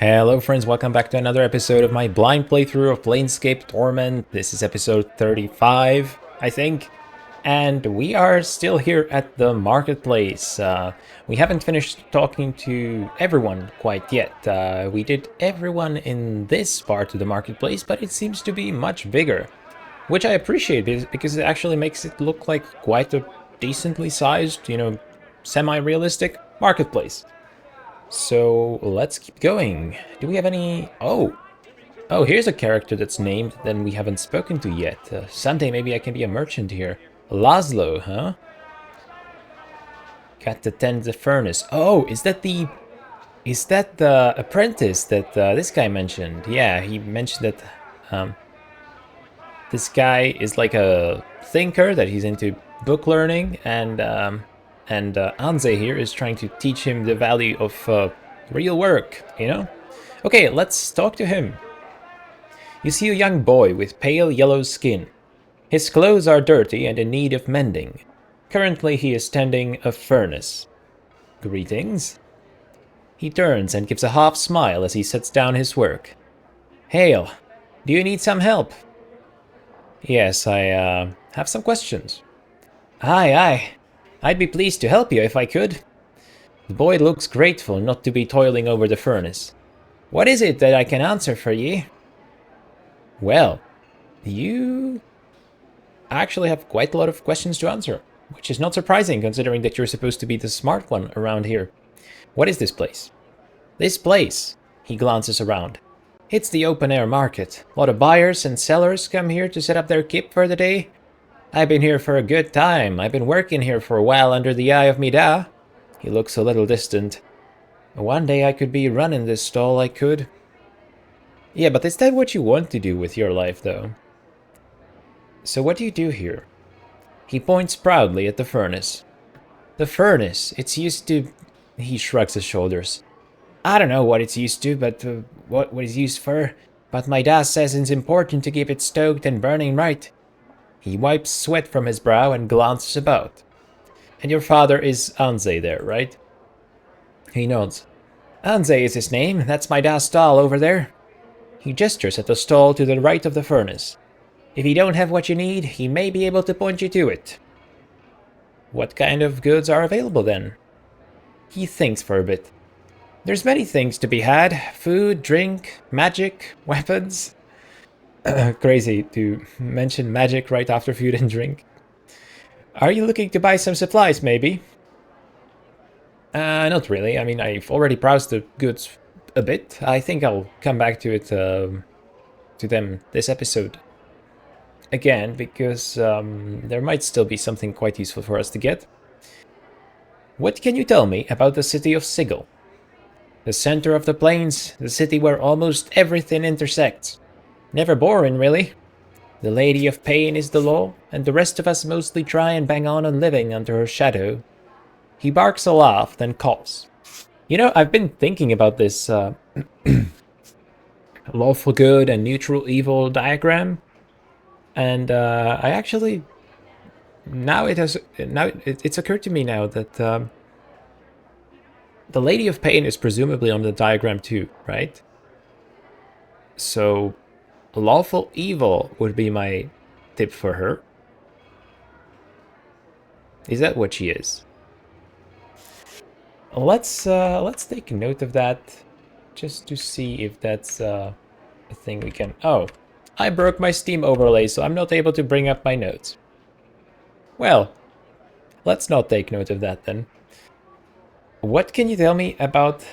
Hello friends, welcome back to another episode of my blind playthrough of Planescape Torment. This is episode 35, I think. And we are still here at the marketplace. We haven't finished talking to everyone quite yet. We did everyone in this part of the marketplace, but it seems to be much bigger. Which I appreciate because it actually makes it look like quite a decently sized, semi-realistic marketplace. So let's keep going. Do we have any... Oh, here's a character that's named that we haven't spoken to yet. Someday maybe I can be a merchant here. Lazlo, huh? Got to tend the furnace. Oh, is that the... Is that the apprentice that this guy mentioned? Yeah, he mentioned that this guy is like a thinker, that he's into book learning, and Anze here is trying to teach him the value of real work, you know? Okay, let's talk to him. You see a young boy with pale yellow skin. His clothes are dirty and in need of mending. Currently he is tending a furnace. Greetings. He turns and gives a half smile as he sets down his work. Hail, do you need some help? Yes, I have some questions. Aye. I'd be pleased to help you if I could. The boy looks grateful not to be toiling over the furnace. What is it that I can answer for ye? Well, you actually have quite a lot of questions to answer, which is not surprising considering that you're supposed to be the smart one around here. What is this place? This place, he glances around. It's the open-air market. A lot of buyers and sellers come here to set up their kip for the day. I've been here for a good time. I've been working here for a while under the eye of Midah. He looks a little distant. One day I could be running this stall, I could. Yeah, but is that what you want to do with your life, though? So what do you do here? He points proudly at the furnace. The furnace, it's used to... He shrugs his shoulders. I don't know what it's used to, but what it's used for. But my dad says it's important to keep it stoked and burning right. He wipes sweat from his brow and glances about. And your father is Anze there, right? He nods. Anze is his name. That's my dad's stall over there. He gestures at the stall to the right of the furnace. If you don't have what you need, he may be able to point you to it. What kind of goods are available then? He thinks for a bit. There's many things to be had. Food, drink, magic, weapons. Crazy to mention magic right after food and drink. Are you looking to buy some supplies, maybe? Not really. I mean, I've already browsed the goods a bit. I think I'll come back to it, to them this episode again, because there might still be something quite useful for us to get. What can you tell me about the city of Sigil? The center of the plains, the city where almost everything intersects. Never boring, really. The Lady of Pain is the law, and the rest of us mostly try and bang on living under her shadow. He barks a laugh, then coughs. You know, I've been thinking about this lawful good and neutral evil diagram, and I actually it's occurred to me now that the Lady of Pain is presumably on the diagram too, right? So lawful evil would be my tip for her. Is that what she is? Let's take note of that, just to see if that's a thing we can... Oh, I broke my Steam overlay, so I'm not able to bring up my notes. Well, let's not take note of that then. What can you tell me about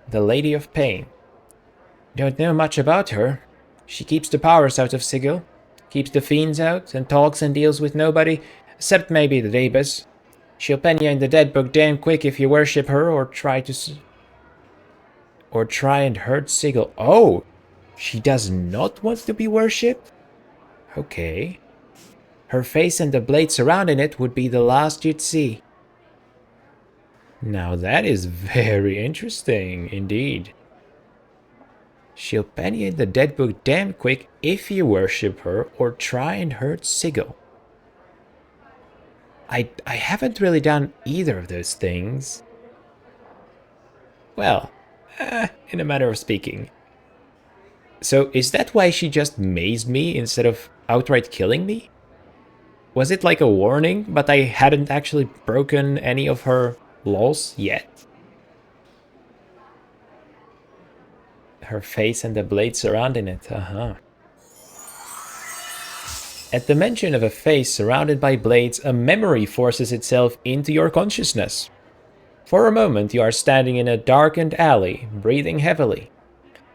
the Lady of Pain? Don't know much about her. She keeps the powers out of Sigil, keeps the fiends out, and talks and deals with nobody, except maybe the Dabus. She'll pen you in the dead book damn quick if you worship her or try and hurt Sigil. Oh, she does not want to be worshipped? Okay. Her face and the blade surrounding it would be the last you'd see. Now that is very interesting indeed. She'll pen you in the dead book damn quick if you worship her or try and hurt Sigil. I haven't really done either of those things. Well, in a manner of speaking. So is that why she just mazed me instead of outright killing me? Was it like a warning, but I hadn't actually broken any of her laws yet? Her face and the blade surrounding it, At the mention of a face surrounded by blades, a memory forces itself into your consciousness. For a moment, you are standing in a darkened alley, breathing heavily.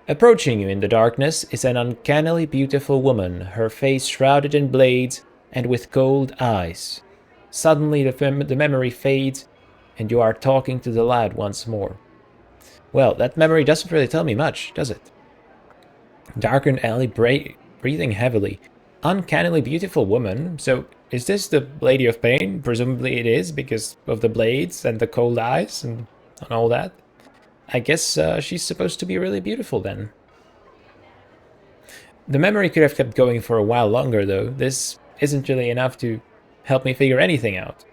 Approaching you in the darkness is an uncannily beautiful woman, her face shrouded in blades and with cold eyes. Suddenly, the memory fades, and you are talking to the lad once more. Well, that memory doesn't really tell me much, does it? Darkened alley, breathing heavily. Uncannily beautiful woman. So, is this the Lady of Pain? Presumably it is, because of the blades and the cold eyes and all that. I guess she's supposed to be really beautiful then. The memory could have kept going for a while longer, though. This isn't really enough to help me figure anything out.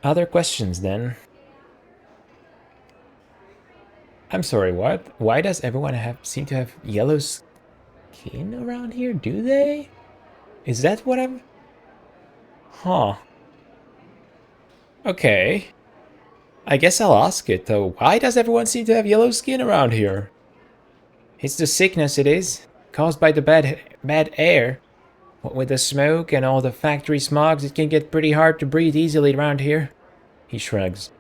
Other questions, then? I'm sorry, what? Why does everyone seem to have yellow skin around here? Do they? Is that what I'm... Huh. Okay. I guess I'll ask it, though. Why does everyone seem to have yellow skin around here? It's the sickness, it is. Caused by the bad air. What with the smoke and all the factory smogs, it can get pretty hard to breathe easily around here. He shrugs.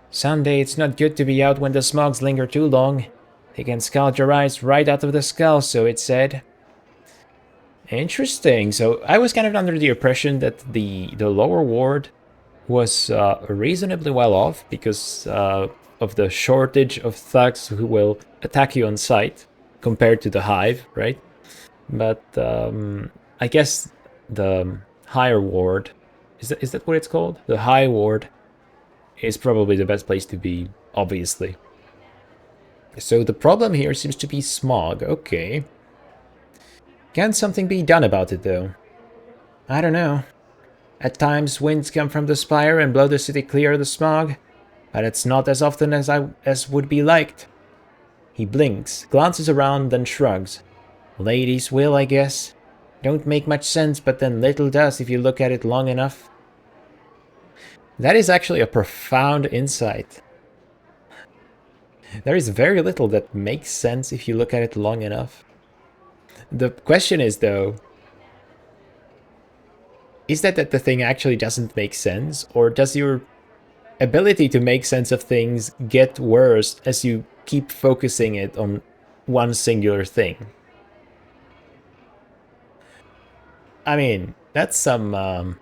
Someday it's not good to be out when the smogs linger too long. They can scald your eyes right out of the skull, so it's said. Interesting. So I was kind of under the impression that the lower ward was reasonably well off because of the shortage of thugs who will attack you on sight compared to the hive, right? But I guess the higher ward, is that what it's called? The high ward is probably the best place to be, obviously. So the problem here seems to be smog. Okay. Can something be done about it, though? I don't know. At times, winds come from the spire and blow the city clear of the smog, but it's not as often as would be liked. He blinks, glances around, then shrugs. Ladies' will, I guess. Don't make much sense, but then little does if you look at it long enough. That is actually a profound insight. There is very little that makes sense if you look at it long enough. The question is, though, is that the thing actually doesn't make sense, or does your ability to make sense of things get worse as you keep focusing it on one singular thing? I mean, that's some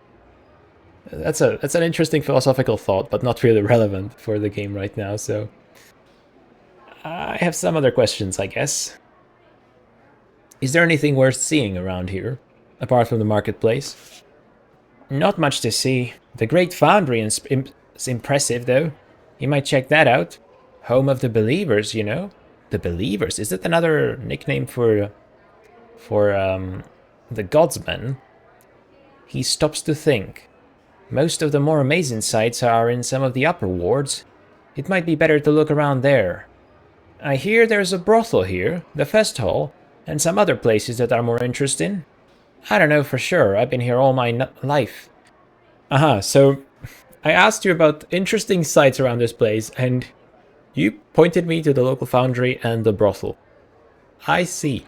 that's an interesting philosophical thought, but not really relevant for the game right now. So I have some other questions, I guess. Is there anything worth seeing around here, apart from the marketplace? Not much to see. The Great Foundry is impressive, though. You might check that out. Home of the Believers, you know? The Believers? Is that another nickname for the Godsmen? He stops to think. Most of the more amazing sights are in some of the upper wards. It might be better to look around there. I hear there's a brothel here, the Fest Hall, and some other places that are more interesting. I don't know for sure, I've been here all my life. So I asked you about interesting sights around this place, and you pointed me to the local foundry and the brothel. I see.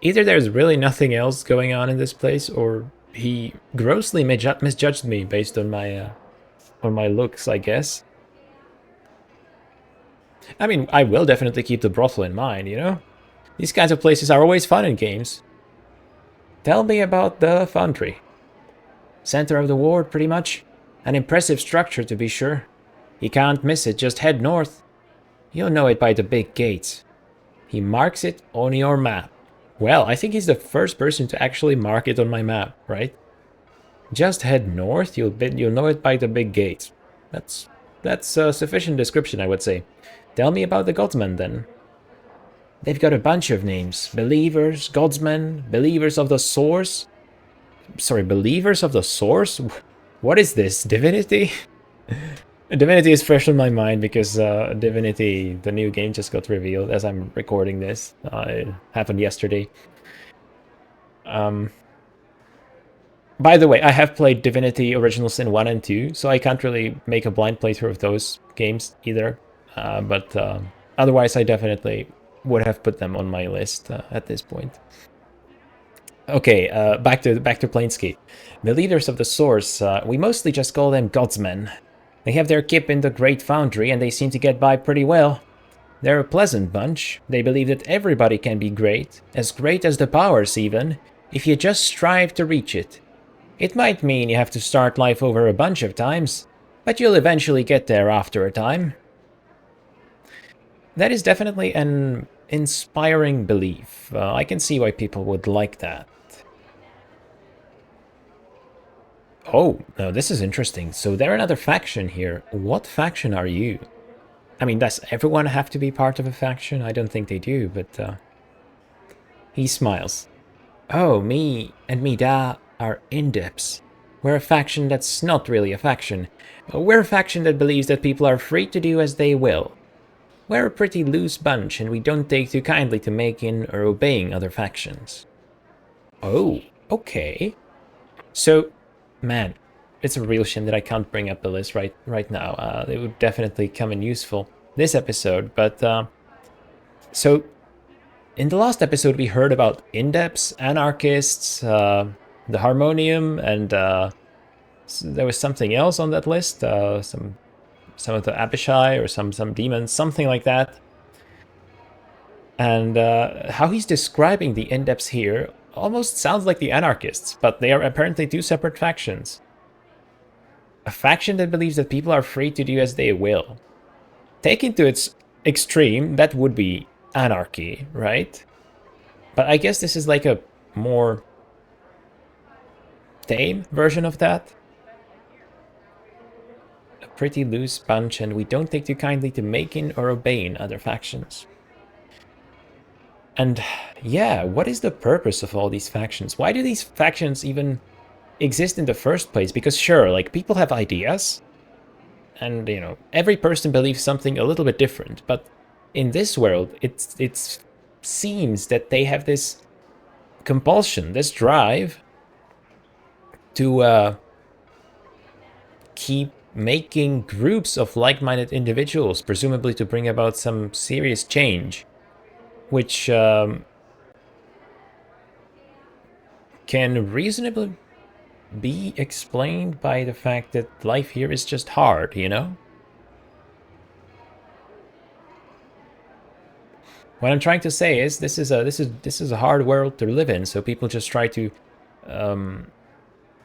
Either there's really nothing else going on in this place, or he grossly misjudged me based on my looks, I guess. I mean, I will definitely keep the brothel in mind, you know? These kinds of places are always fun in games. Tell me about the foundry. Center of the ward, pretty much. An impressive structure, to be sure. You can't miss it, just head north. You'll know it by the big gates. He marks it on your map. Well, I think he's the first person to actually mark it on my map, right? Just head north, you'll know it by the big gates. That's a sufficient description, I would say. Tell me about the Godsmen, then. They've got a bunch of names. Believers, Godsmen, Believers of the Source. Sorry, Believers of the Source? What is this, divinity? Divinity is fresh on my mind because Divinity, the new game, just got revealed as I'm recording this. It happened yesterday. By the way, I have played Divinity Original Sin 1 and 2, so I can't really make a blind playthrough of those games either. But otherwise, I definitely would have put them on my list at this point. Okay, back to Planescape. The leaders of the Source, we mostly just call them Godsmen. They have their kip in the Great Foundry, and they seem to get by pretty well. They're a pleasant bunch. They believe that everybody can be great as the powers even, if you just strive to reach it. It might mean you have to start life over a bunch of times, but you'll eventually get there after a time. That is definitely an inspiring belief. I can see why people would like that. Oh, no, this is interesting. So they're another faction here. What faction are you? I mean, does everyone have to be part of a faction? I don't think they do, but he smiles. Oh, me and me da are Indeps. We're a faction that's not really a faction. We're a faction that believes that people are free to do as they will. We're a pretty loose bunch, and we don't take too kindly to making or obeying other factions. Oh, okay. So, man, it's a real shame that I can't bring up the list right now. It would definitely come in useful this episode, but so in the last episode we heard about Indeps, Anarchists, the Harmonium, and so there was something else on that list. Some of the Abishai or some demons, something like that. And how he's describing the Indeps here almost sounds like the Anarchists, but they are apparently two separate factions. A faction that believes that people are free to do as they will. Taken to its extreme, that would be anarchy, right? But I guess this is like a more tame version of that. A pretty loose bunch, and we don't take too kindly to making or obeying other factions. And yeah, what is the purpose of all these factions? Why do these factions even exist in the first place? Because sure, like, people have ideas, and, you know, every person believes something a little bit different, but in this world, it seems that they have this compulsion, this drive to keep making groups of like-minded individuals, presumably to bring about some serious change, which can reasonably be explained by the fact that life here is just hard, you know? What I'm trying to say is this is a hard world to live in, so people just try to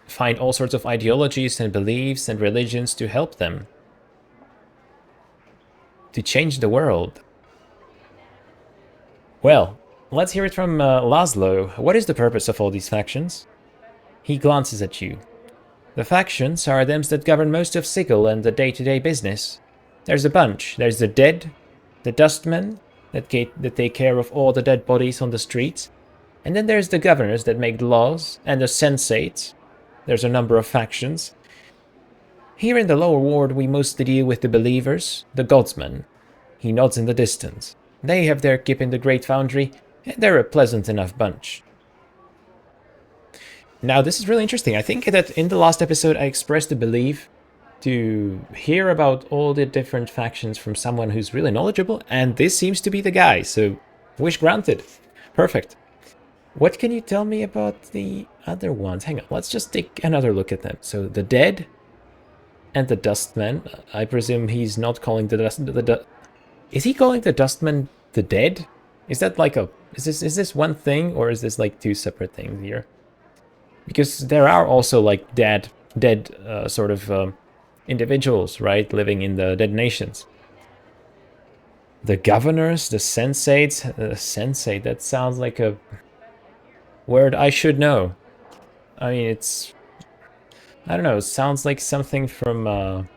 find all sorts of ideologies and beliefs and religions to help them to change the world. Well, let's hear it from Lazlo. What is the purpose of all these factions? He glances at you. The factions are them that govern most of Sigil and the day-to-day business. There's a bunch. There's the dead, the dustmen that take care of all the dead bodies on the streets, and then there's the governors that make the laws, and the sensates. There's a number of factions. Here in the lower ward we mostly deal with the believers, the godsmen. He nods in the distance. They have their kip in the Great Foundry, and they're a pleasant enough bunch. Now, this is really interesting. I think that in the last episode I expressed a belief to hear about all the different factions from someone who's really knowledgeable, and this seems to be the guy, so wish granted. Perfect. What can you tell me about the other ones? Hang on, let's just take another look at them. So the dead and the dustmen. I presume he's not calling is he calling the dustmen the dead? Is that like is this one thing, or is this like two separate things here? Because there are also like dead sort of individuals, right, living in the dead nations. The governors, the sensates. Sensate, that sounds like a word I should know. I mean, I don't know, it sounds like something from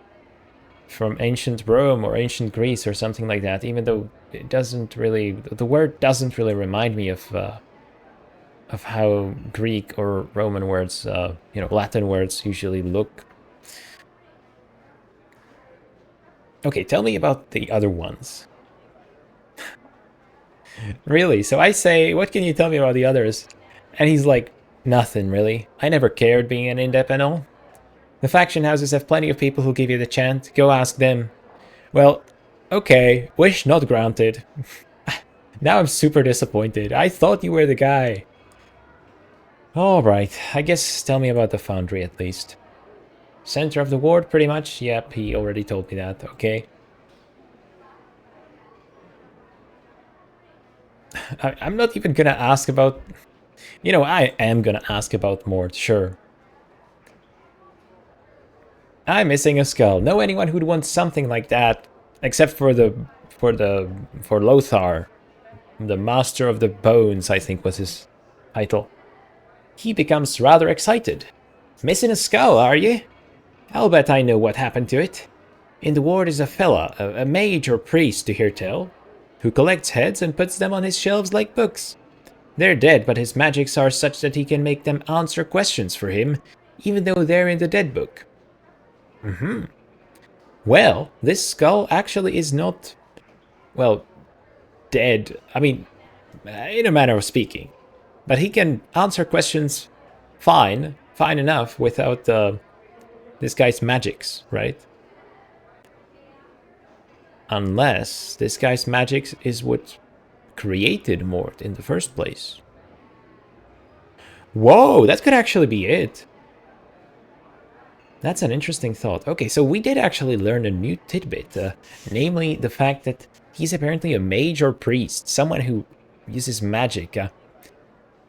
ancient Rome or ancient Greece or something like that, even though it doesn't really, the word doesn't really remind me of how Greek or Roman words, Latin words usually look. Okay, tell me about the other ones. Really? So I say, what can you tell me about the others? And he's like, nothing really. I never cared being an indep and all. The faction houses have plenty of people who give you the chant. Go ask them. Well, okay, wish not granted. Now I'm super disappointed. I thought you were the guy. Alright, I guess tell me about the foundry at least. Center of the ward, pretty much? Yep, he already told me that. Okay. I'm not even gonna ask about... You know, I am gonna ask about Mort, sure. I'm missing a skull. Know anyone who'd want something like that? Except for Lothar. The Master of the Bones, I think was his title. He becomes rather excited. Missing a skull, are you? I'll bet I know what happened to it. In the ward is a fella, a mage or priest to hear tell, who collects heads and puts them on his shelves like books. They're dead, but his magics are such that he can make them answer questions for him, even though they're in the dead book. Well, this skull actually is not, well, dead. I mean, in a manner of speaking. But he can answer questions fine enough without this guy's magics, right? Unless this guy's magics is what created Mort in the first place. Whoa, that could actually be it. That's an interesting thought. Okay, so we did actually learn a new tidbit, namely the fact that he's apparently a mage or priest, someone who uses magic.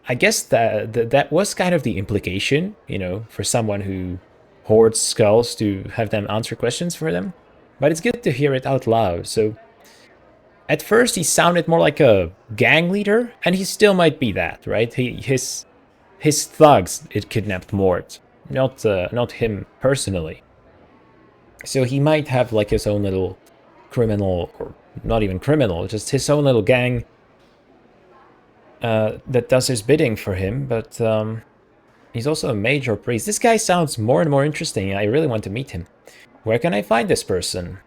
I guess that was kind of the implication, you know, for someone who hoards skulls to have them answer questions for them. But it's good to hear it out loud, so... At first he sounded more like a gang leader, and he still might be that, right? His thugs kidnapped Mort, not him personally. So he might have like his own little criminal, or not even criminal, just his own little gang that does his bidding for him, but he's also a mage or priest. This guy sounds more and more interesting. I really want to meet him. Where can I find this person?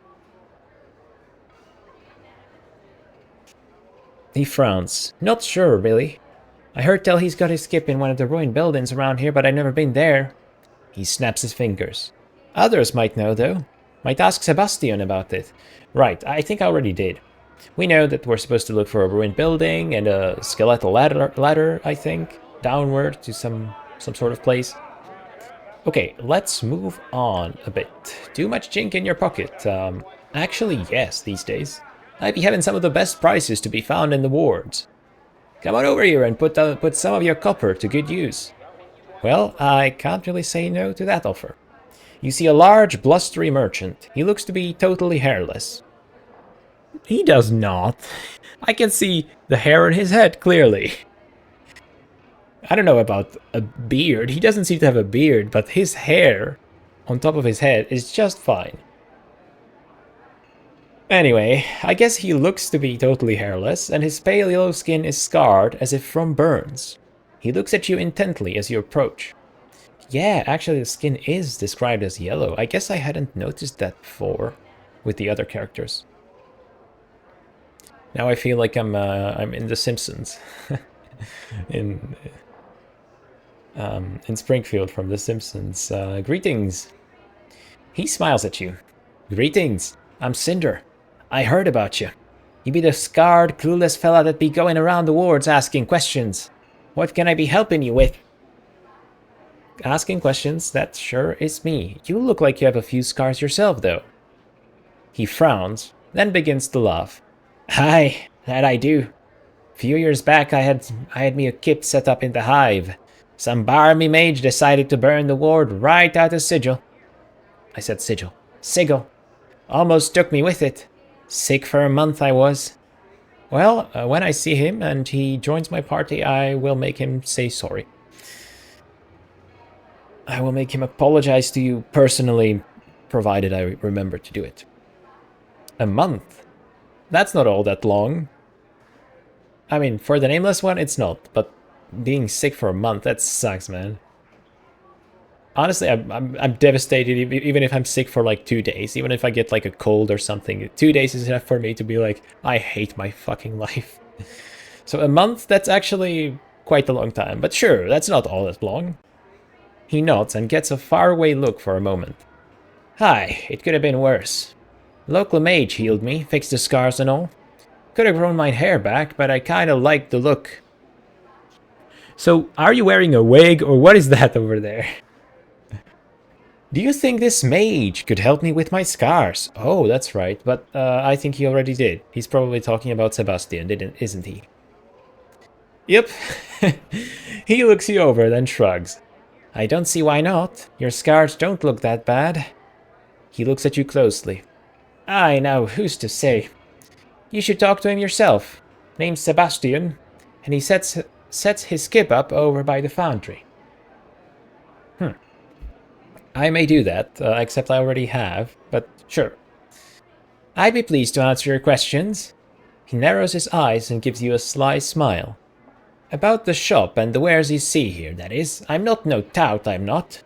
He frowns. Not sure, really. I heard tell he's got his skip in one of the ruined buildings around here, but I've never been there. He snaps his fingers. Others might know, though. Might ask Sebastian about it. Right, I think I already did. We know that we're supposed to look for a ruined building and a skeletal ladder, I think, downward to some sort of place. Okay, let's move on a bit. Too much chink in your pocket? Actually, yes, these days. I'd be having some of the best prices to be found in the wards. Come on over here and put some of your copper to good use. Well, I can't really say no to that offer. You see a large, blustery merchant. He looks to be totally hairless. He does not. I can see the hair on his head clearly. I don't know about a beard. He doesn't seem to have a beard, but his hair on top of his head is just fine. Anyway, I guess he looks to be totally hairless, and his pale yellow skin is scarred as if from burns. He looks at you intently as you approach. Yeah, actually the skin is described as yellow. I guess I hadn't noticed that before with the other characters. Now I feel like I'm in The Simpsons. in Springfield from The Simpsons. Greetings. He smiles at you. Greetings. I'm Cinder. I heard about you. You be the scarred, clueless fella that be going around the wards asking questions. What can I be helping you with? Asking questions, that sure is me. You look like you have a few scars yourself, though. He frowns, then begins to laugh. Aye, that I do. Few years back I had me a kip set up in the hive. Some barmy mage decided to burn the ward right out of sigil. I said sigil. Sigil. Almost took me with it. Sick for a month I was. Well, when I see him and he joins my party, I will make him say sorry. I will make him apologize to you personally, provided I remember to do it. A month? That's not all that long. I mean, for the nameless one, it's not, but being sick for a month, that sucks, man. Honestly, I'm devastated even if I'm sick for like 2 days. Even if I get like a cold or something, 2 days is enough for me to be like, I hate my fucking life. So a month, that's actually quite a long time. But sure, that's not all that long. He nods and gets a faraway look for a moment. Hi, it could have been worse. Local mage healed me, fixed the scars and all. Could have grown my hair back, but I kinda liked the look. So, are you wearing a wig, or what is that over there? Do you think this mage could help me with my scars? Oh, that's right, but I think he already did. He's probably talking about Sebastian, isn't he? Yep. He looks you over, then shrugs. I don't see why not. Your scars don't look that bad. He looks at you closely. Aye, now, who's to say? You should talk to him yourself. Name's Sebastian, and he sets his skip up over by the foundry. I may do that, except I already have, but sure. I'd be pleased to answer your questions. He narrows his eyes and gives you a sly smile. About the shop and the wares you see here, that is. I'm not no tout, I'm not.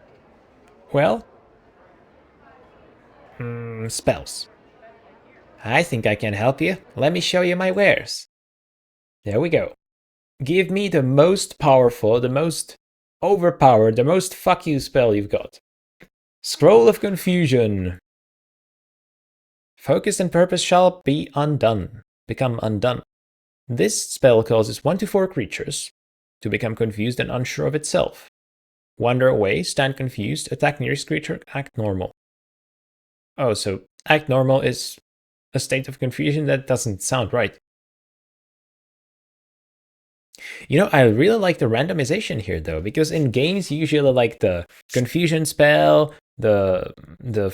Well? Spells. I think I can help you. Let me show you my wares. There we go. Give me the most powerful, the most overpowered, the most fuck you spell you've got. Scroll of Confusion. Focus and purpose shall be undone. Become undone. This spell causes 1 to 4 creatures to become confused and unsure of itself. Wander away, stand confused, attack nearest creature, act normal. Oh, so act normal is a state of confusion? That doesn't sound right. You know, I really like the randomization here though, because in games you usually like the confusion spell, the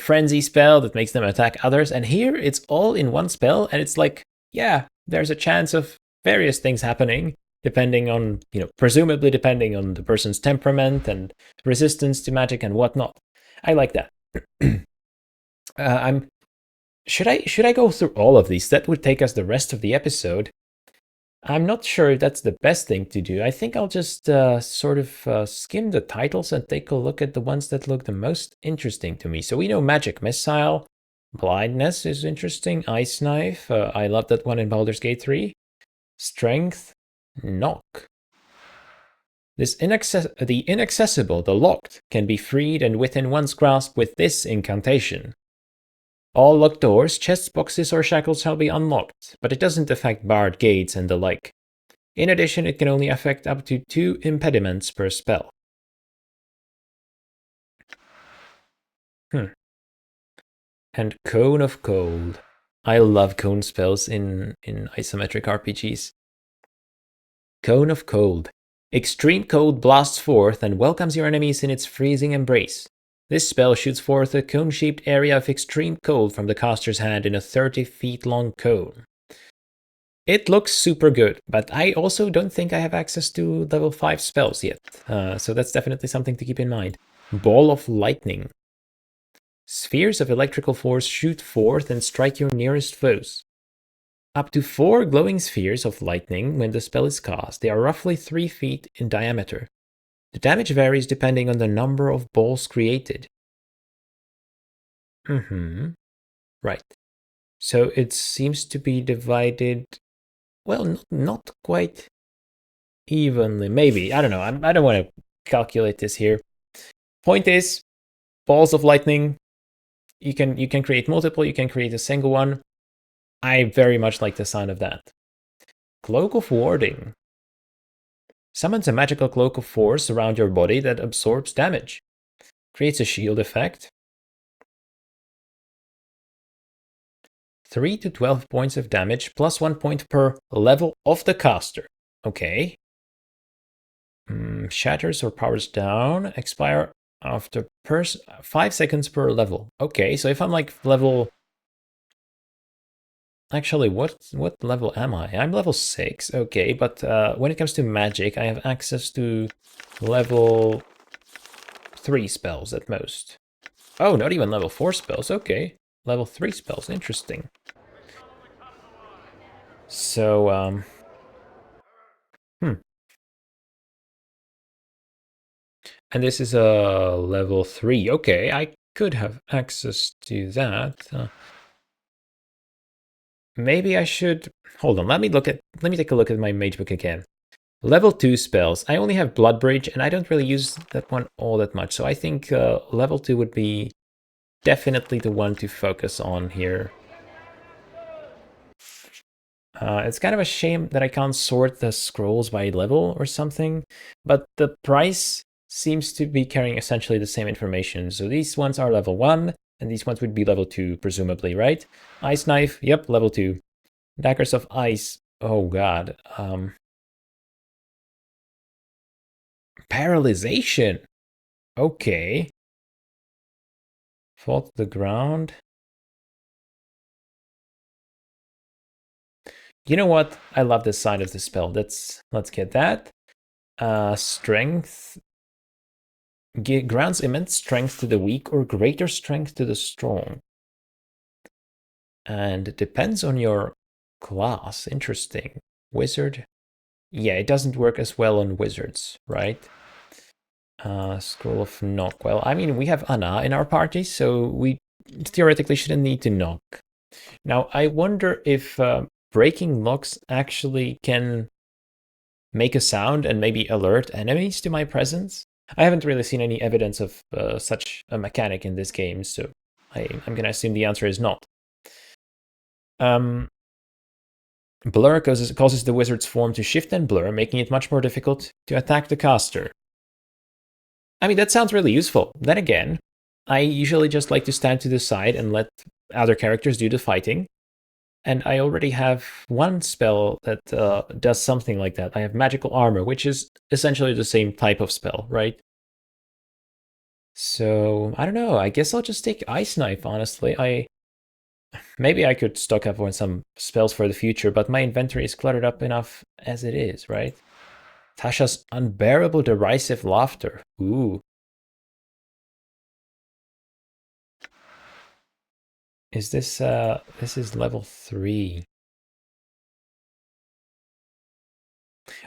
frenzy spell that makes them attack others, and here it's all in one spell, and it's like, yeah, there's a chance of various things happening depending on, presumably depending on the person's temperament and resistance to magic and whatnot. I like that. I'm should I go through all of these? That would take us the rest of the episode. I'm not sure if that's the best thing to do. I think I'll just sort of skim the titles and take a look at the ones that look the most interesting to me. So we know Magic Missile, Blindness is interesting, Ice Knife, I love that one in Baldur's Gate 3, Strength, Knock. The inaccessible, the locked, can be freed and within one's grasp with this incantation. All locked doors, chests, boxes, or shackles shall be unlocked, but it doesn't affect barred gates and the like. In addition, it can only affect up to 2 impediments per spell. And Cone of Cold. I love cone spells in isometric RPGs. Cone of Cold. Extreme cold blasts forth and welcomes your enemies in its freezing embrace. This spell shoots forth a cone-shaped area of extreme cold from the caster's hand in a 30-feet-long cone. It looks super good, but I also don't think I have access to level 5 spells yet, so that's definitely something to keep in mind. Ball of Lightning. Spheres of electrical force shoot forth and strike your nearest foes. Up to 4 glowing spheres of lightning when the spell is cast. They are roughly 3 feet in diameter. The damage varies depending on the number of balls created. Right. So it seems to be divided, well, not quite evenly. Maybe. I don't know. I don't want to calculate this here. Point is, balls of lightning, you can create multiple, you can create a single one. I very much like the sound of that. Cloak of Warding. Summons a magical cloak of force around your body that absorbs damage. Creates a shield effect. 3 to 12 points of damage, plus 1 point per level of the caster. Okay. Shatters or powers down. Expire after 5 seconds per level. Okay, so if I'm like level... Actually, what level am I? I'm level 6, okay, but when it comes to magic, I have access to level 3 spells at most. Oh, not even level 4 spells, okay. Level 3 spells, interesting. So, And this is a level 3. Okay, I could have access to that. Maybe I should... Hold on, let me take a look at my mage book again. Level 2 spells. I only have Blood Bridge, and I don't really use that one all that much. So I think level 2 would be definitely the one to focus on here. It's kind of a shame that I can't sort the scrolls by level or something, but the price seems to be carrying essentially the same information. So these ones are level 1, and these ones would be level 2, presumably, right? Ice Knife, yep, level 2. Daggers of Ice, oh god. Paralyzation, okay. Fall to the ground. You know what? I love this side of the spell. Let's get that. Strength. Grants immense strength to the weak or greater strength to the strong. And it depends on your class. Interesting. Wizard. Yeah, it doesn't work as well on wizards, right? Scroll of Knock. Well, I mean, we have Anna in our party, so we theoretically shouldn't need to knock. Now, I wonder if breaking locks actually can make a sound and maybe alert enemies to my presence. I haven't really seen any evidence of such a mechanic in this game, so I'm going to assume the answer is not. Blur causes the wizard's form to shift and blur, making it much more difficult to attack the caster. I mean, that sounds really useful. Then again, I usually just like to stand to the side and let other characters do the fighting. And I already have one spell that does something like that. I have Magical Armor, which is essentially the same type of spell, right? So, I don't know. I guess I'll just take Ice Knife, honestly. Maybe I could stock up on some spells for the future, but my inventory is cluttered up enough as it is, right? Tasha's Unbearable Derisive Laughter. Ooh. Is this, this is level 3.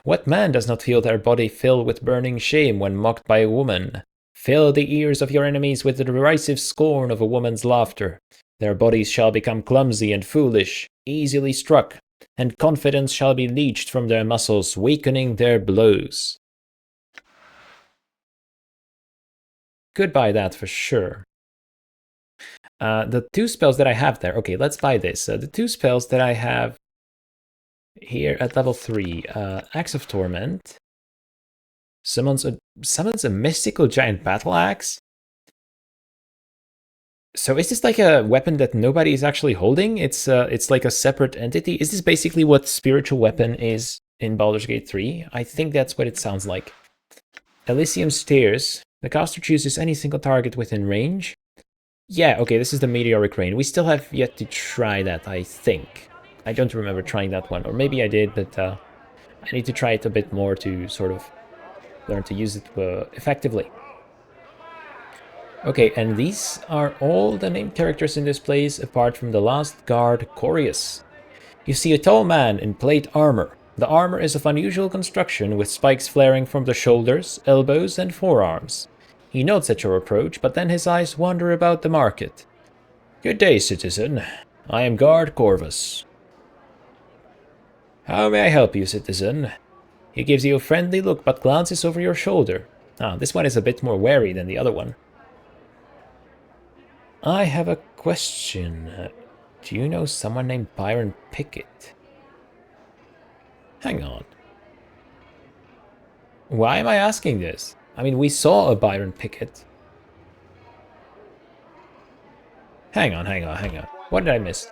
What man does not feel their body fill with burning shame when mocked by a woman? Fill the ears of your enemies with the derisive scorn of a woman's laughter. Their bodies shall become clumsy and foolish, easily struck, and confidence shall be leached from their muscles, weakening their blows. Goodbye that for sure. The two spells that I have there, okay, let's buy this. The two spells that I have here at level 3, Axe of Torment, summons a mystical giant battle axe. So is this like a weapon that nobody is actually holding? It's like a separate entity. Is this basically what spiritual weapon is in Baldur's Gate 3? I think that's what it sounds like. Elysium Stairs. The caster chooses any single target within range. Yeah, okay, this is the Meteoric Rain. We still have yet to try that, I think. I don't remember trying that one, or maybe I did, but I need to try it a bit more to sort of learn to use it effectively. Okay, and these are all the named characters in this place, apart from the last guard, Corius. You see a tall man in plate armor. The armor is of unusual construction, with spikes flaring from the shoulders, elbows, and forearms. He nods at your approach, but then his eyes wander about the market. Good day, citizen. I am Guard Corvus. How may I help you, citizen? He gives you a friendly look, but glances over your shoulder. Ah, this one is a bit more wary than the other one. I have a question. Do you know someone named Byron Pickett? Hang on. Why am I asking this? I mean, we saw a Byron Pickett. Hang on. What did I miss?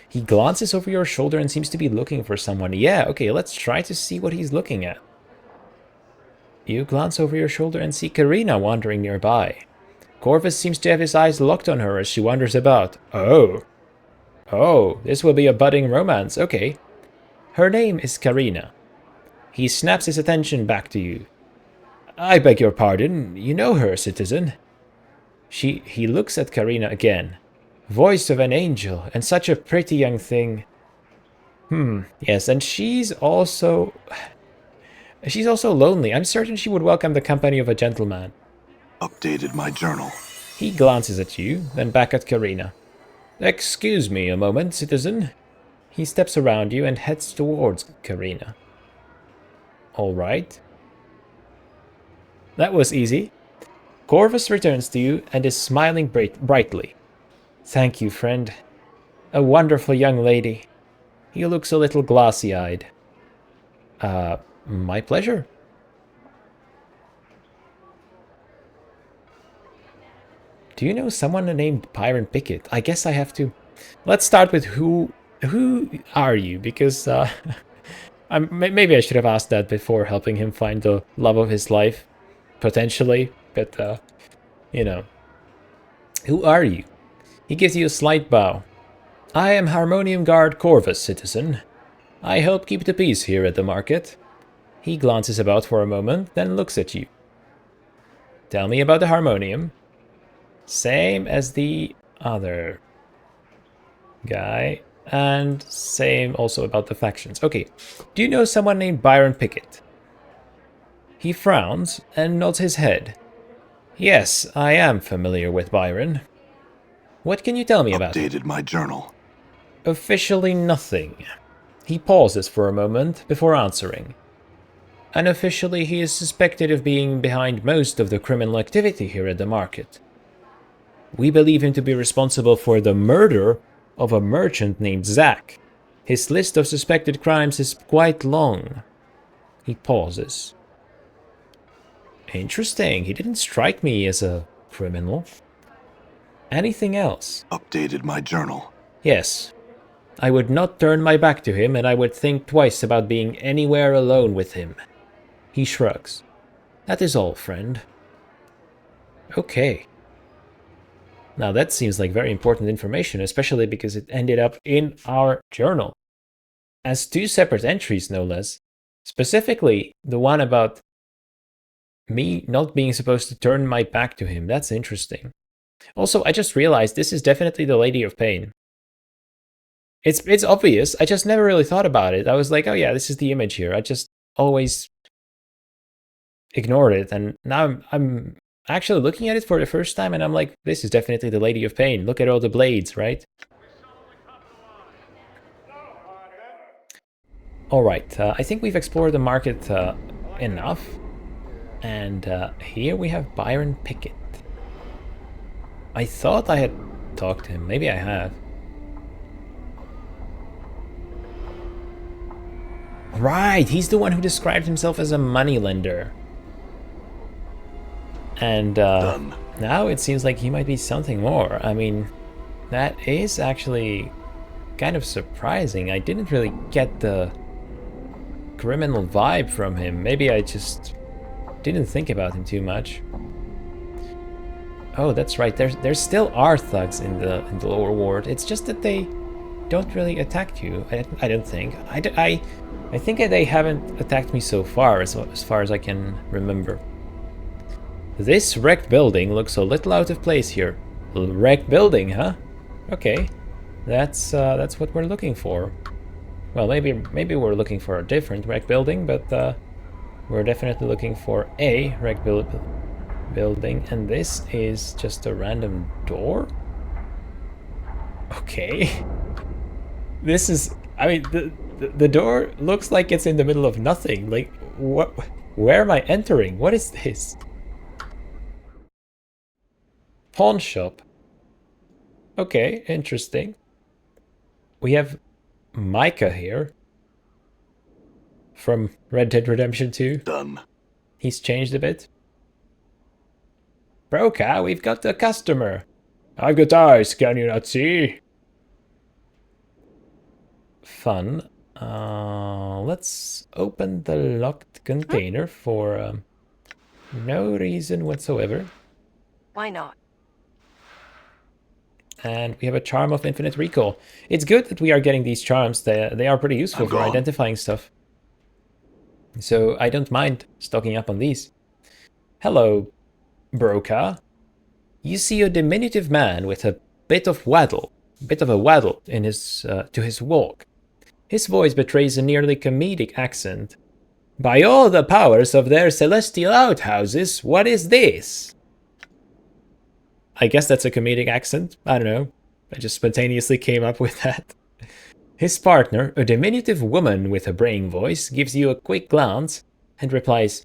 He glances over your shoulder and seems to be looking for someone. Yeah, okay, let's try to see what he's looking at. You glance over your shoulder and see Karina wandering nearby. Corvus seems to have his eyes locked on her as she wanders about. Oh, this will be a budding romance, okay. Her name is Karina. He snaps his attention back to you. I beg your pardon, you know her, citizen. He looks at Karina again. Voice of an angel, and such a pretty young thing. Yes, and she's also lonely. I'm certain she would welcome the company of a gentleman. Updated my journal. He glances at you, then back at Karina. Excuse me a moment, citizen. He steps around you and heads towards Karina. All right. That was easy. Corvus returns to you and is smiling brightly. Thank you, friend. A wonderful young lady. He looks a little glassy-eyed. My pleasure. Do you know someone named Byron Pickett? I guess I have to... Let's start with who are you? Because maybe I should have asked that before helping him find the love of his life. Potentially. But, you know. Who are you? He gives you a slight bow. I am Harmonium Guard Corvus, citizen. I help keep the peace here at the market. He glances about for a moment, then looks at you. Tell me about the Harmonium. Same as the other guy. And same also about the factions. Okay, do you know someone named Byron Pickett? He frowns and nods his head. Yes, I am familiar with Byron. What can you tell me about him? Updated my journal. Officially nothing. He pauses for a moment before answering. Unofficially, he is suspected of being behind most of the criminal activity here at the market. We believe him to be responsible for the murder of a merchant named Zach. His list of suspected crimes is quite long. He pauses. Interesting. He didn't strike me as a criminal. Anything else? Updated my journal. Yes. I would not turn my back to him, and I would think twice about being anywhere alone with him. He shrugs. That is all, friend. Okay. Now that seems like very important information, especially because it ended up in our journal. As two separate entries, no less. Specifically, the one about me not being supposed to turn my back to him. That's interesting. Also, I just realized this is definitely the Lady of Pain. It's obvious. I just never really thought about it. I was like, oh yeah, this is the image here. I just always ignored it, and now I'm actually looking at it for the first time, and I'm like, this is definitely the Lady of Pain. Look at all the blades, right? Alright, I think we've explored the market enough. And here we have Byron Pickett. I thought I had talked to him. Maybe I have. Right, he's the one who described himself as a moneylender. And now it seems like he might be something more. I mean, that is actually kind of surprising. I didn't really get the criminal vibe from him. Maybe I just didn't think about him too much. Oh, that's right. There still are thugs in the lower ward. It's just that they don't really attack you. I don't think. I think that they haven't attacked me so far, as far as I can remember. This wrecked building looks a little out of place here. Wrecked building, huh? Okay, that's what we're looking for. Well, maybe we're looking for a different wrecked building, but we're definitely looking for a wrecked building, and this is just a random door. Okay, this is. I mean, the door looks like it's in the middle of nothing. Like, what? Where am I entering? What is this? Pawn shop. Okay, interesting. We have Micah here from Red Dead Redemption 2. Done. He's changed a bit. Brokah, we've got a customer. I've got eyes, can you not see? Fun. Let's open the locked container for no reason whatsoever. Why not? And we have a charm of infinite recall. It's good that we are getting these charms. They are pretty useful for identifying stuff. So I don't mind stocking up on these. Hello, Brokah. You see a diminutive man with a bit of a waddle in his to his walk. His voice betrays a nearly comedic accent. By all the powers of their celestial outhouses, what is this? I guess that's a comedic accent. I don't know. I just spontaneously came up with that. His partner, a diminutive woman with a braying voice, gives you a quick glance and replies,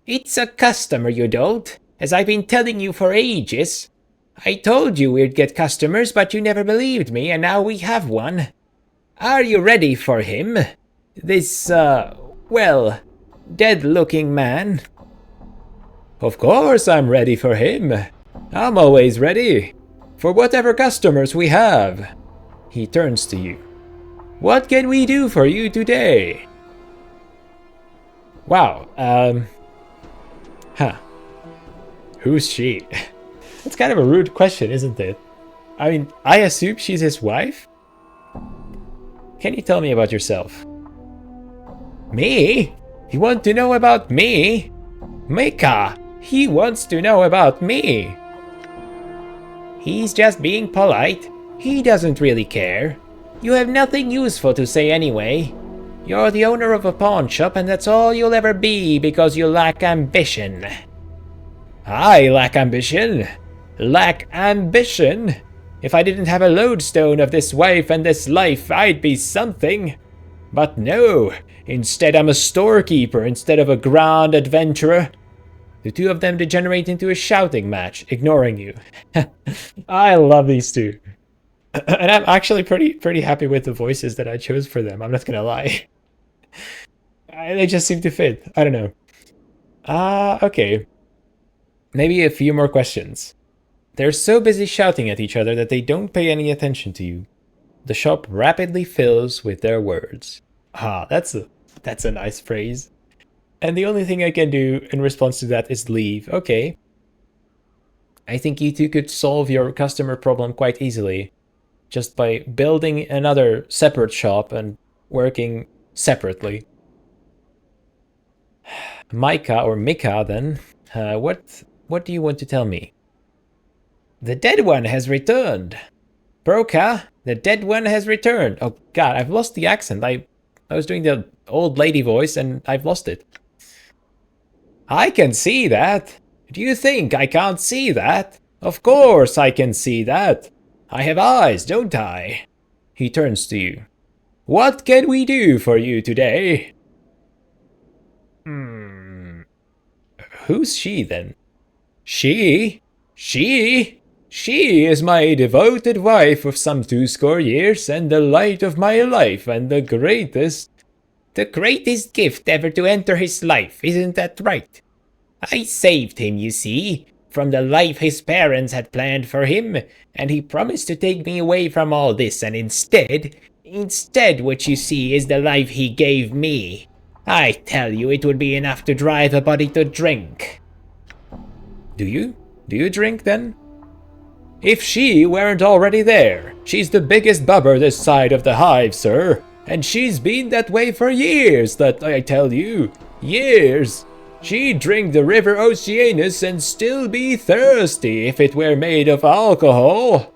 It's a customer, you dolt, as I've been telling you for ages. I told you we'd get customers, but you never believed me, and now we have one. Are you ready for him? This, well, dead-looking man? Of course I'm ready for him. I'm always ready. For whatever customers we have. He turns to you. What can we do for you today? Wow, Who's she? That's kind of a rude question, isn't it? I mean, I assume she's his wife? Can you tell me about yourself? Me? You want to know about me? Miccah, he wants to know about me. He's just being polite. He doesn't really care. You have nothing useful to say anyway. You're the owner of a pawn shop and that's all you'll ever be because you lack ambition. I lack ambition? Lack ambition? If I didn't have a lodestone of this wife and this life, I'd be something. But no, instead I'm a storekeeper instead of a grand adventurer. The two of them degenerate into a shouting match, ignoring you. I love these two. And I'm actually pretty happy with the voices that I chose for them, I'm not gonna lie. They just seem to fit, I don't know. Okay. Maybe a few more questions. They're so busy shouting at each other that they don't pay any attention to you. The shop rapidly fills with their words. That's a nice phrase. And the only thing I can do in response to that is leave. Okay. I think you two could solve your customer problem quite easily. Just by building another separate shop and working separately. Miccah, or Miccah then, what do you want to tell me? The dead one has returned. Brokah, the dead one has returned. Oh god, I've lost the accent. I was doing the old lady voice and I've lost it. I can see that. Do you think I can't see that? Of course I can see that. I have eyes, don't I? He turns to you. What can we do for you today? Who's she then? She? She? She is my devoted wife of some 20 years and the light of my life and the greatest gift ever to enter his life, isn't that right? I saved him, you see, from the life his parents had planned for him, and he promised to take me away from all this, and instead what you see is the life he gave me. I tell you, it would be enough to drive a body to drink. Do you? Do you drink, then? If she weren't already there, she's the biggest bubber this side of the hive, sir, and she's been that way for years, that I tell you. Years. She'd drink the river Oceanus and still be thirsty if it were made of alcohol.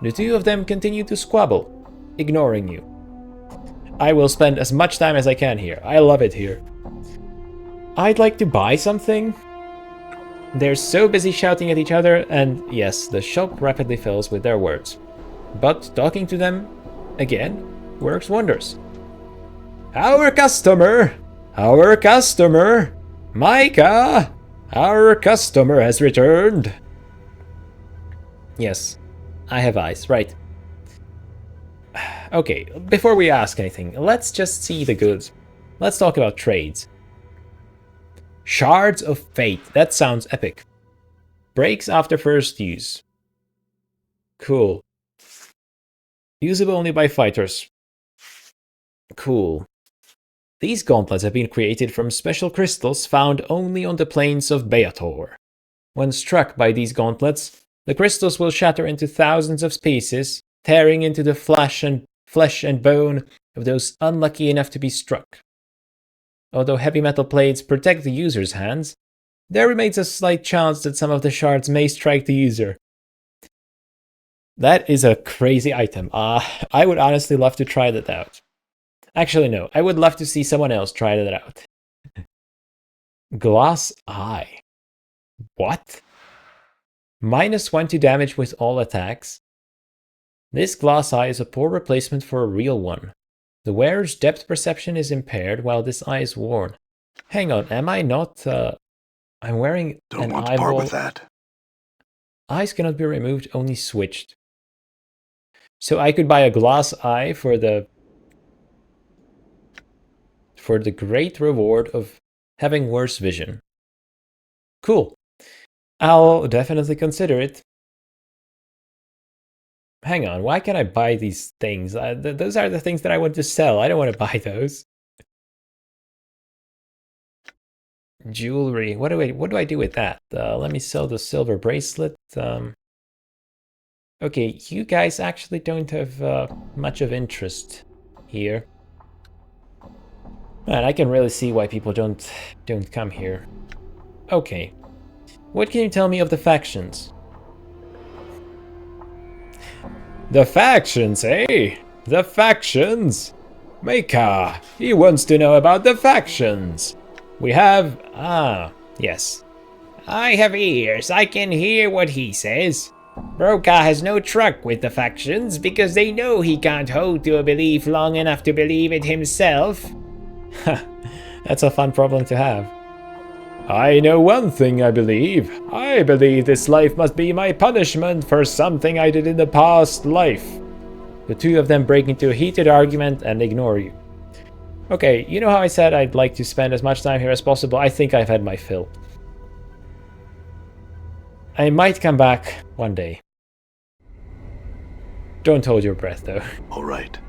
The two of them continue to squabble, ignoring you. I will spend as much time as I can here. I love it here. I'd like to buy something. They're so busy shouting at each other, and yes, the shop rapidly fills with their words. But talking to them, again, works wonders. Our customer! Our customer! Miccah! Our customer has returned! Yes, I have eyes, right. Okay, before we ask anything, let's just see the goods. Let's talk about trades. Shards of Fate, that sounds epic. Breaks after first use. Cool. Usable only by fighters. Cool. These gauntlets have been created from special crystals found only on the plains of Beator. When struck by these gauntlets, the crystals will shatter into thousands of pieces, tearing into the flesh and bone of those unlucky enough to be struck. Although heavy metal plates protect the user's hands, there remains a slight chance that some of the shards may strike the user. That is a crazy item. I would honestly love to try that out. Actually, no. I would love to see someone else try that out. Glass Eye. What? -1 to damage with all attacks. This Glass Eye is a poor replacement for a real one. The wearer's depth perception is impaired while this eye is worn. Hang on, am I not... I'm wearing Don't an want to part eyeball. with that. Eyes cannot be removed, only switched. So I could buy a Glass Eye for the great reward of having worse vision. Cool. I'll definitely consider it. Hang on, why can't I buy these things? Those are the things that I want to sell. I don't want to buy those. Jewelry. What do I do with that? Let me sell the silver bracelet. Okay, you guys actually don't have much of interest here. Man, I can really see why people don't come here. Okay. What can you tell me of the factions? The factions, eh? The factions! Miccah, he wants to know about the factions. We have... yes. I have ears, I can hear what he says. Brokah has no truck with the factions because they know he can't hold to a belief long enough to believe it himself. That's a fun problem to have. I know one thing, I believe. I believe this life must be my punishment for something I did in the past life. The two of them break into a heated argument and ignore you. Okay, you know how I said I'd like to spend as much time here as possible? I think I've had my fill. I might come back one day. Don't hold your breath, though. All right.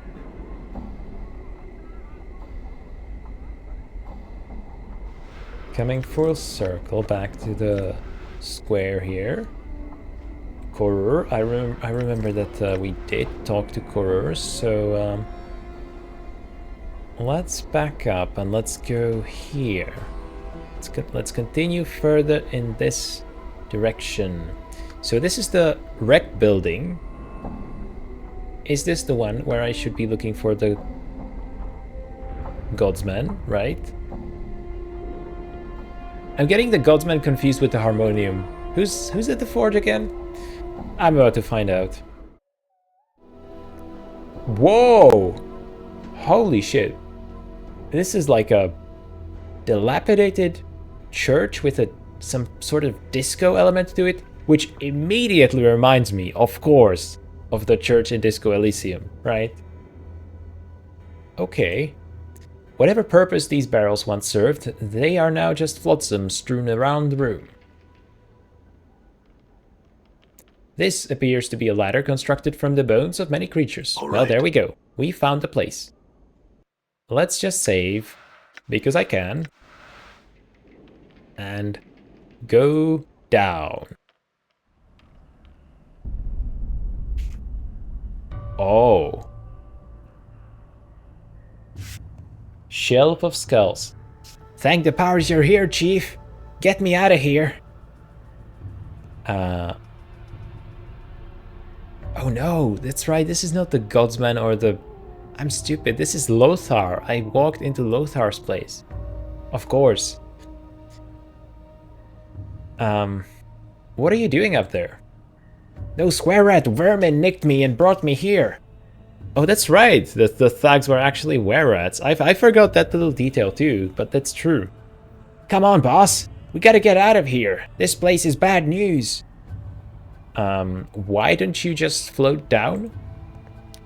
Coming full circle back to the square here. Korur. I remember that we did talk to Korur, so let's back up and let's go here. Let's continue further in this direction. So this is the wreck building. Is this the one where I should be looking for the Godsman, right? I'm getting the Godsman confused with the Harmonium. Who's at the forge again? I'm about to find out. Whoa! Holy shit. This is like a dilapidated church with some sort of disco element to it, which immediately reminds me, of course, of the church in Disco Elysium, right? Okay. Whatever purpose these barrels once served, they are now just flotsam strewn around the room. This appears to be a ladder constructed from the bones of many creatures. All Well, right. there we go. We found the place. Let's just save, because I can, and go down. Oh. Shelf of Skulls. Thank the powers you're here, Chief. Get me out of here. Oh no, that's right. This is not the Godsman or the... I'm stupid. This is Lothar. I walked into Lothar's place. Of course. What are you doing up there? Those square rat vermin nicked me and brought me here. Oh, that's right. The thugs were actually were-rats. I forgot that little detail too, but that's true. Come on, boss. We gotta get out of here. This place is bad news. Why don't you just float down?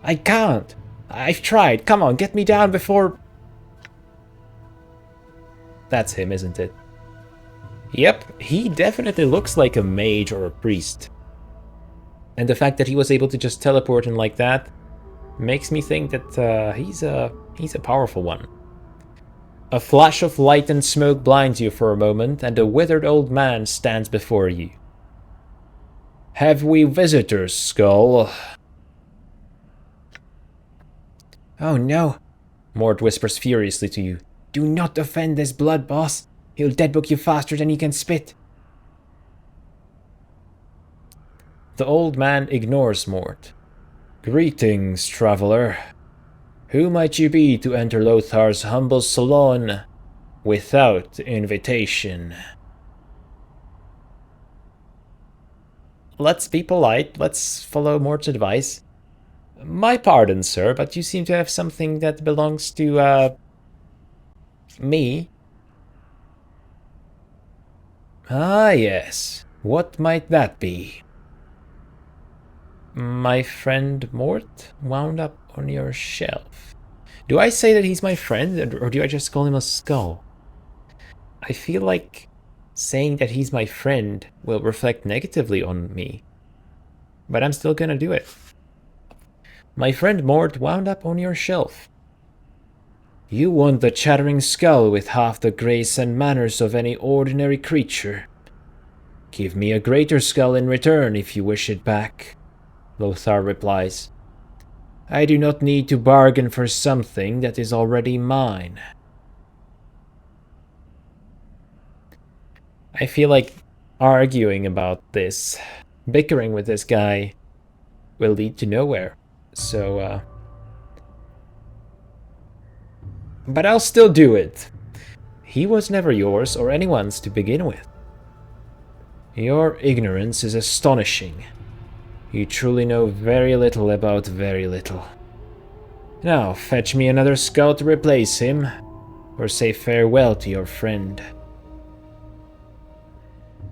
I can't. I've tried. Come on, get me down before... That's him, isn't it? Yep, he definitely looks like a mage or a priest. And the fact that he was able to just teleport in like that makes me think that he's a powerful one. A flash of light and smoke blinds you for a moment, and a withered old man stands before you. Have we visitors, Skull? Oh no, Mort whispers furiously to you. Do not offend this blood, boss. He'll deadbook you faster than you can spit. The old man ignores Mort. Greetings, traveler. Who might you be to enter Lothar's humble salon without invitation? Let's be polite. Let's follow Mort's advice. My pardon, sir, but you seem to have something that belongs to, me. Ah, yes. What might that be? My friend Mort wound up on your shelf. Do I say that he's my friend, or do I just call him a skull? I feel like saying that he's my friend will reflect negatively on me, but I'm still gonna do it. My friend Mort wound up on your shelf. You want the chattering skull with half the grace and manners of any ordinary creature. Give me a greater skull in return if you wish it back, Lothar replies. I do not need to bargain for something that is already mine. I feel like arguing about this, bickering with this guy, will lead to nowhere. So, but I'll still do it. He was never yours or anyone's to begin with. Your ignorance is astonishing. You truly know very little about very little. Now, fetch me another skull to replace him, or say farewell to your friend.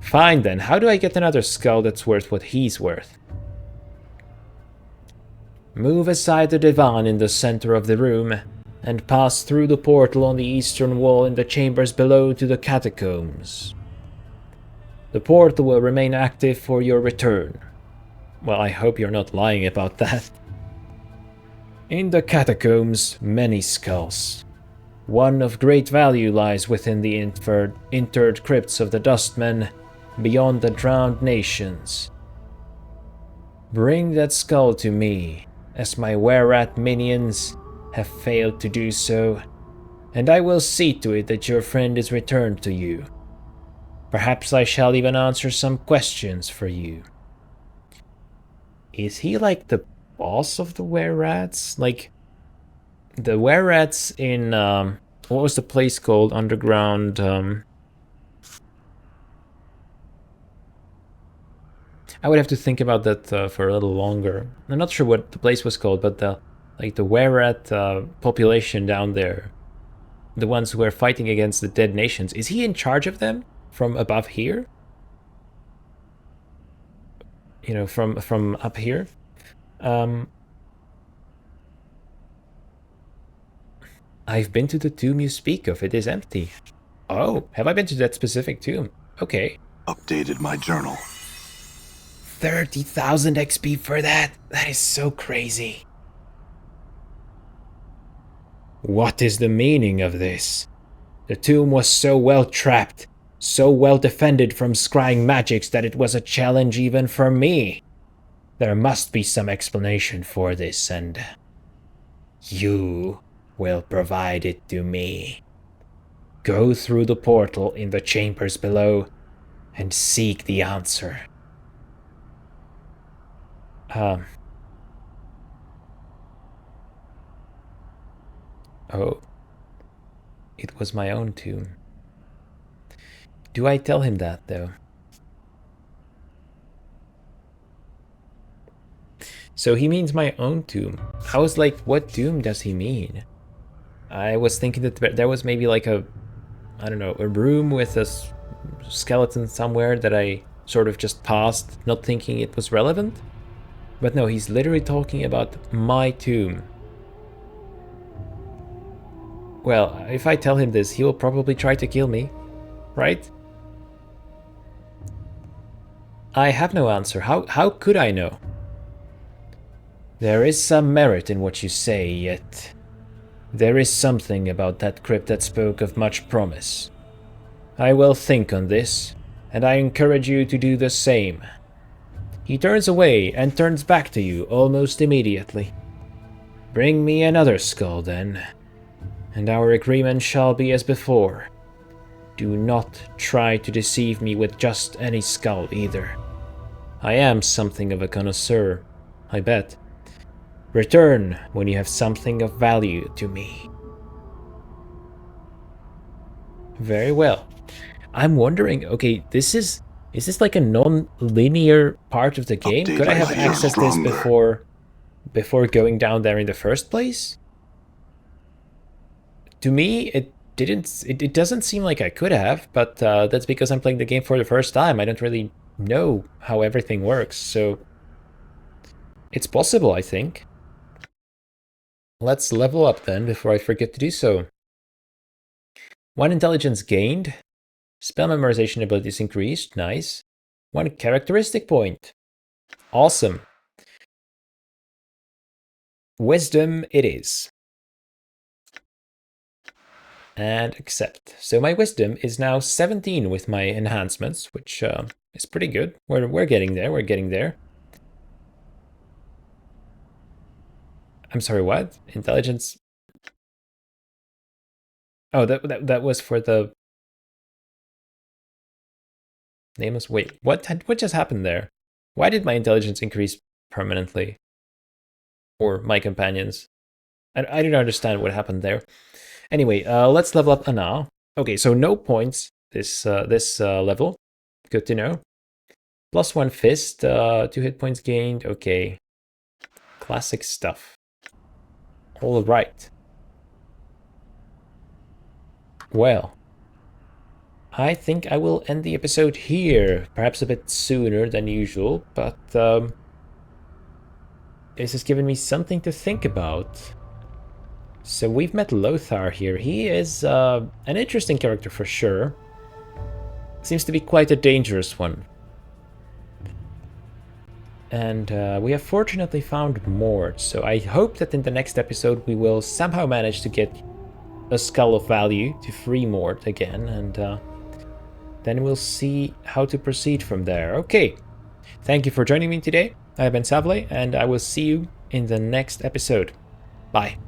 Fine then, how do I get another skull that's worth what he's worth? Move aside the divan in the center of the room, and pass through the portal on the eastern wall in the chambers below to the catacombs. The portal will remain active for your return. Well, I hope you're not lying about that. In the catacombs, many skulls. One of great value lies within the interred crypts of the Dustmen, beyond the drowned nations. Bring that skull to me, as my were-rat minions have failed to do so, and I will see to it that your friend is returned to you. Perhaps I shall even answer some questions for you. Is he like the boss of the were-rats? Like, the were-rats in, what was the place called? Underground, I would have to think about that for a little longer. I'm not sure what the place was called, but the were-rat population down there, the ones who were fighting against the dead nations, is he in charge of them from above here? You know, from up here? I've been to the tomb you speak of. It is empty. Oh, have I been to that specific tomb? Okay. Updated my journal. 30,000 XP for that? That is so crazy. What is the meaning of this? The tomb was so well trapped, so well defended from scrying magics that it was a challenge even for me. There must be some explanation for this, and you will provide it to me. Go through the portal in the chambers below and seek the answer. Oh. It was my own tomb. Do I tell him that, though? So he means my own tomb. I was like, what tomb does he mean? I was thinking that there was maybe like a, I don't know, a room with a skeleton somewhere that I sort of just passed, not thinking it was relevant. But no, he's literally talking about my tomb. Well, if I tell him this, he will probably try to kill me, right? I have no answer. How could I know? There is some merit in what you say, yet there is something about that crypt that spoke of much promise. I will think on this, and I encourage you to do the same. He turns away and turns back to you almost immediately. Bring me another skull, then, and our agreement shall be as before. Do not try to deceive me with just any skull either. I am something of a connoisseur, I bet. Return when you have something of value to me. Very well. I'm wondering, okay, is this like a non-linear part of the game? Could I have accessed this before going down there in the first place? To me, it doesn't seem like I could have, but that's because I'm playing the game for the first time. I don't really know how everything works, so it's possible, I think. Let's level up then before I forget to do so. 1 intelligence gained. Spell memorization abilities increased. Nice. 1 characteristic point. Awesome. Wisdom it is. And accept. So my wisdom is now 17 with my enhancements, which is pretty good. We're getting there. We're getting there. I'm sorry, what? Intelligence? Oh, that was for the nameless. Wait, what just happened there? Why did my intelligence increase permanently? Or my companions? I don't understand what happened there. Anyway, let's level up Ana. Okay, so no points this level. Good to know. +1 fist, 2 hit points gained. Okay, classic stuff. All right. Well, I think I will end the episode here, perhaps a bit sooner than usual, but this has given me something to think about. So we've met Lothar here. He is an interesting character for sure. Seems to be quite a dangerous one. And we have fortunately found Mord, so I hope that in the next episode we will somehow manage to get a Skull of Value to free Mord again, and then we'll see how to proceed from there. Okay, thank you for joining me today. I have been Savle, and I will see you in the next episode. Bye.